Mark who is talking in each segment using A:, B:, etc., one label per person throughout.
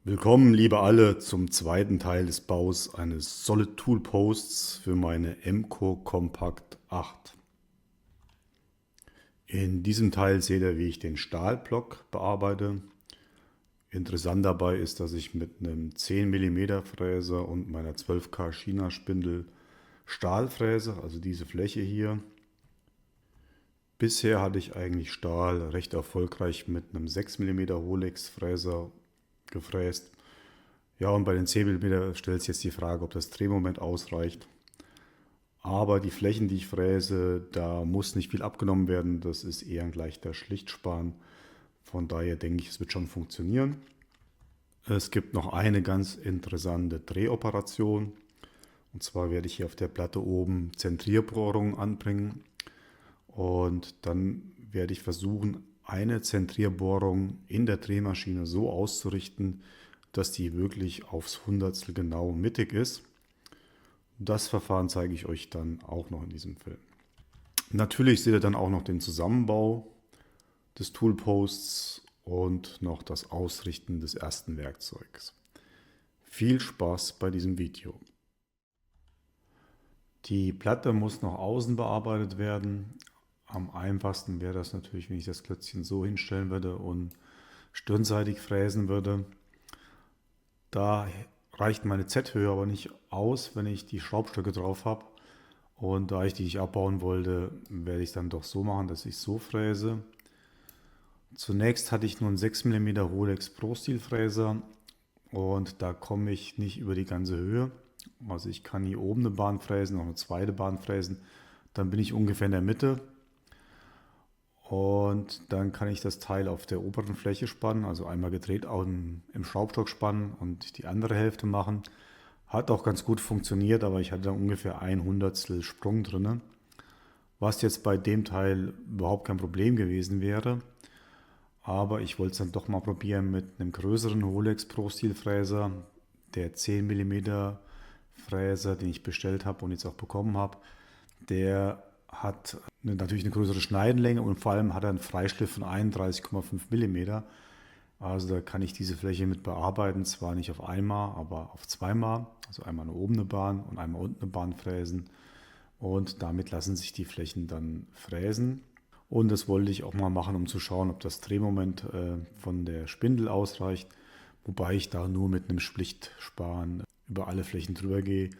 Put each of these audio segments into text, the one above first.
A: Willkommen, liebe alle, zum zweiten Teil des Baus eines Solid Tool Posts für meine MCO Compact 8. In diesem Teil seht ihr, wie ich den Stahlblock bearbeite. Interessant dabei ist, dass ich mit einem 10 mm Fräser und meiner 12K China Spindel Stahl fräse, also diese Fläche hier. Bisher hatte ich eigentlich Stahl recht erfolgreich mit einem 6 mm Holex Fräser gefräst. Ja, und bei den 10 mm stellt sich jetzt die Frage, ob das Drehmoment ausreicht. Aber die Flächen, die ich fräse, da muss nicht viel abgenommen werden. Das ist eher ein leichter Schlichtspan. Von daher denke ich, es wird schon funktionieren. Es gibt noch eine ganz interessante Drehoperation. Und zwar werde ich hier auf der Platte oben Zentrierbohrungen anbringen. Und dann werde ich versuchen, eine Zentrierbohrung in der Drehmaschine so auszurichten, dass die wirklich aufs Hundertstel genau mittig ist. Das Verfahren zeige ich euch dann auch noch in diesem Film. Natürlich seht ihr dann auch noch den Zusammenbau des Toolposts und noch das Ausrichten des ersten Werkzeugs. Viel Spaß bei diesem Video. Die Platte muss noch außen bearbeitet werden. Am einfachsten wäre das natürlich, wenn ich das Klötzchen so hinstellen würde und stirnseitig fräsen würde. Da reicht meine Z-Höhe aber nicht aus, wenn ich die Schraubstöcke drauf habe. Und da ich die nicht abbauen wollte, werde ich es dann doch so machen, dass ich so fräse. Zunächst hatte ich nur einen 6 mm Rolex Pro Steel Fräser und da komme ich nicht über die ganze Höhe. Also ich kann hier oben eine Bahn fräsen, noch eine zweite Bahn fräsen. Dann bin ich ungefähr in der Mitte. Und dann kann ich das Teil auf der oberen Fläche spannen, also einmal gedreht im Schraubstock spannen und die andere Hälfte machen. Hat auch ganz gut funktioniert, aber ich hatte da ungefähr ein Hundertstel Sprung drin. Was jetzt bei dem Teil überhaupt kein Problem gewesen wäre. Aber ich wollte es dann doch mal probieren mit einem größeren Rolex Pro Steel Fräser. Der 10 mm Fräser, den ich bestellt habe und jetzt auch bekommen habe, der hat natürlich eine größere Schneidenlänge und vor allem hat er einen Freischliff von 31,5 mm. Also da kann ich diese Fläche mit bearbeiten, zwar nicht auf einmal, aber auf zweimal. Also einmal oben eine Bahn und einmal unten eine Bahn fräsen. Und damit lassen sich die Flächen dann fräsen. Und das wollte ich auch mal machen, um zu schauen, ob das Drehmoment von der Spindel ausreicht. Wobei ich da nur mit einem Schlichtspan über alle Flächen drüber gehe.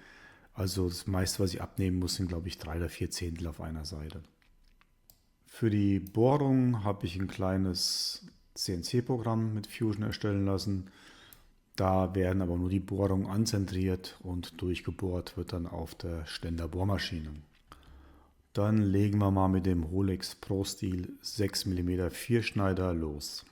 A: Also das meiste, was ich abnehmen muss, sind glaube ich 3 oder 4 Zehntel auf einer Seite. Für die Bohrung habe ich ein kleines CNC-Programm mit Fusion erstellen lassen. Da werden aber nur die Bohrungen anzentriert und durchgebohrt wird dann auf der Ständerbohrmaschine. Dann legen wir mal mit dem Rolex Pro Steel 6 mm Vierschneider los.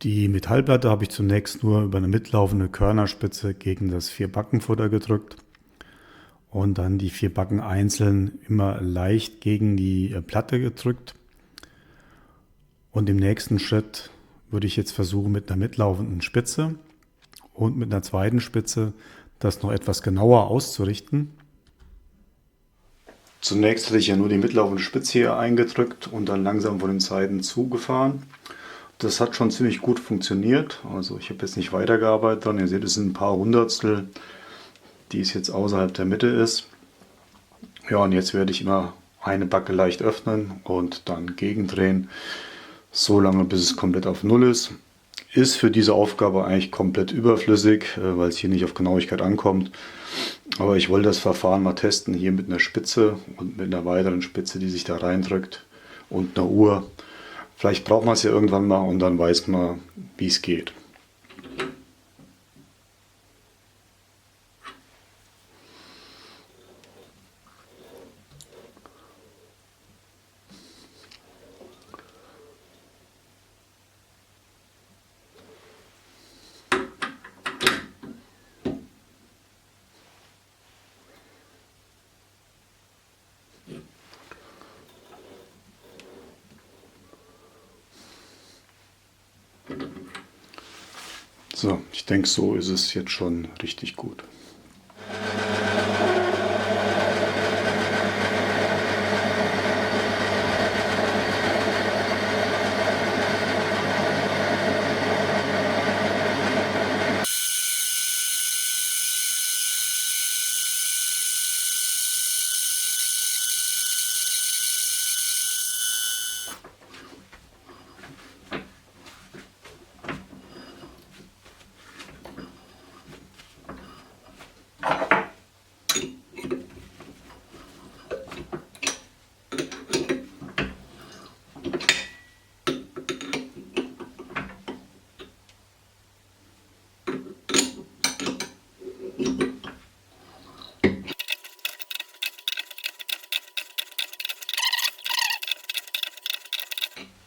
A: Die Metallplatte habe ich zunächst nur über eine mitlaufende Körnerspitze gegen das 4-Backen-Futter gedrückt und dann die 4 Backen einzeln immer leicht gegen die Platte gedrückt. Und im nächsten Schritt würde ich jetzt versuchen, mit einer mitlaufenden Spitze und mit einer zweiten Spitze das noch etwas genauer auszurichten. Zunächst hatte ich ja nur die mitlaufende Spitze hier eingedrückt und dann langsam von den Seiten zugefahren. Das hat schon ziemlich gut funktioniert. Also ich habe jetzt nicht weitergearbeitet dran. Ihr seht, es sind ein paar Hundertstel, die es jetzt außerhalb der Mitte ist. Ja, und jetzt werde ich immer eine Backe leicht öffnen und dann gegendrehen, so lange bis es komplett auf Null ist. Ist für diese Aufgabe eigentlich komplett überflüssig, weil es hier nicht auf Genauigkeit ankommt. Aber ich wollte das Verfahren mal testen, hier mit einer Spitze und mit einer weiteren Spitze, die sich da reindrückt und einer Uhr. Vielleicht braucht man es ja irgendwann mal und dann weiß man, wie es geht. So, ich denke, so ist es jetzt schon richtig gut.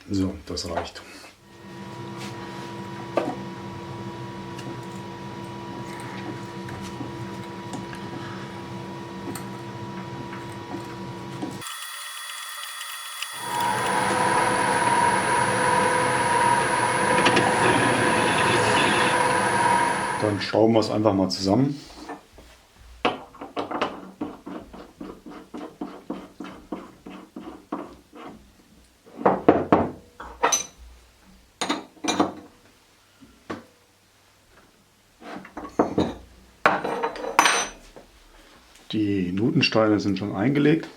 A: So, das reicht. Dann schrauben wir es einfach mal zusammen. Die Nutensteine sind schon eingelegt.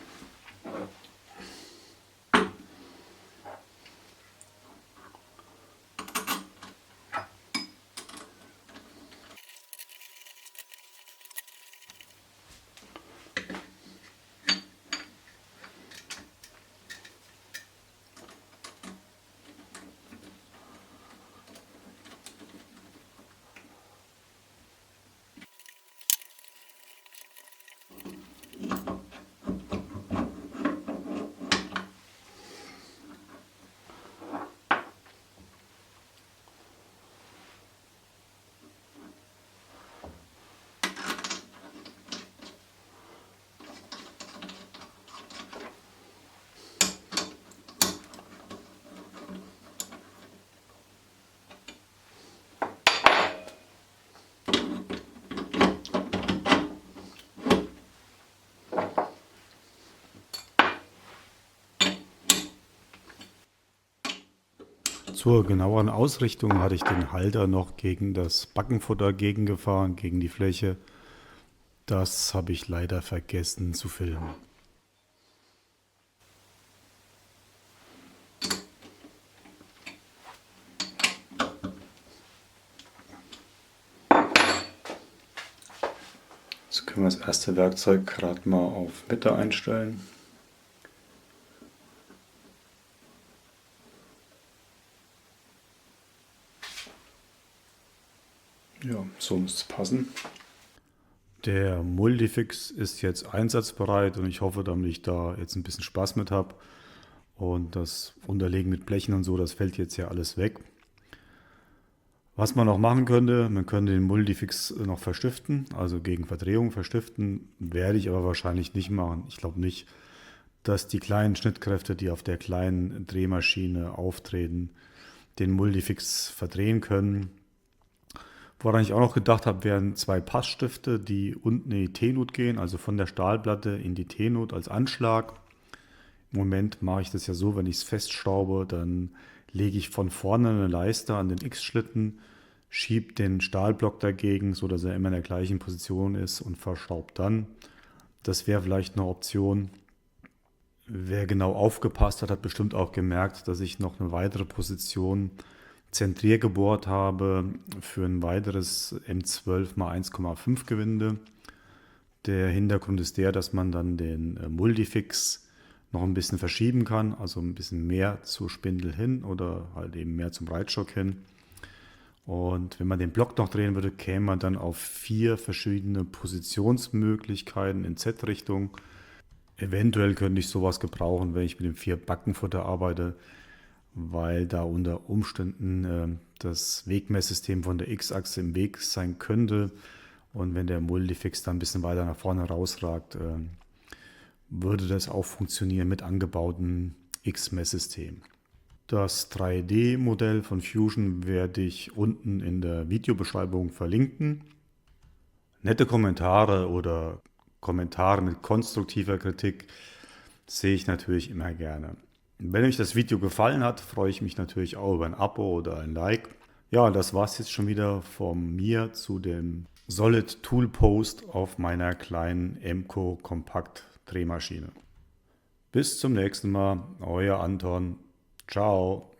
A: Zur genaueren Ausrichtung hatte ich den Halter noch gegen das Backenfutter gegengefahren, gegen die Fläche. Das habe ich leider vergessen zu filmen. Jetzt können wir das erste Werkzeug gerade mal auf Mitte einstellen. Ja, so muss es passen. Der Multifix ist jetzt einsatzbereit und ich hoffe, dass ich da jetzt ein bisschen Spaß mit habe. Und das Unterlegen mit Blechen und so, das fällt jetzt ja alles weg. Was man noch machen könnte, man könnte den Multifix noch verstiften, also gegen Verdrehung verstiften, werde ich aber wahrscheinlich nicht machen. Ich glaube nicht, dass die kleinen Schnittkräfte, die auf der kleinen Drehmaschine auftreten, den Multifix verdrehen können. Woran ich auch noch gedacht habe, wären zwei Passstifte, die unten in die T-Nut gehen, also von der Stahlplatte in die T-Nut als Anschlag. Im Moment mache ich das ja so, wenn ich es festschraube, dann lege ich von vorne eine Leiste an den X-Schlitten, schiebe den Stahlblock dagegen, sodass er immer in der gleichen Position ist und verschraubt dann. Das wäre vielleicht eine Option. Wer genau aufgepasst hat, hat bestimmt auch gemerkt, dass ich noch eine weitere Position zentrier gebohrt habe für ein weiteres M12 x 1,5 Gewinde. Der Hintergrund ist der, dass man dann den Multifix noch ein bisschen verschieben kann, also ein bisschen mehr zur Spindel hin oder halt eben mehr zum Reitstock hin. Und wenn man den Block noch drehen würde, käme man dann auf 4 verschiedene Positionsmöglichkeiten in Z-Richtung. Eventuell könnte ich sowas gebrauchen, wenn ich mit dem 4-Backenfutter arbeite, weil da unter Umständen das Wegmesssystem von der X-Achse im Weg sein könnte. Und wenn der Multifix dann ein bisschen weiter nach vorne rausragt, würde das auch funktionieren mit angebautem X-Messsystem. Das 3D-Modell von Fusion werde ich unten in der Videobeschreibung verlinken. Nette Kommentare oder Kommentare mit konstruktiver Kritik sehe ich natürlich immer gerne. Wenn euch das Video gefallen hat, freue ich mich natürlich auch über ein Abo oder ein Like. Ja, das war es jetzt schon wieder von mir zu dem Solid Tool Post auf meiner kleinen Emco Kompakt Drehmaschine. Bis zum nächsten Mal, euer Anton. Ciao.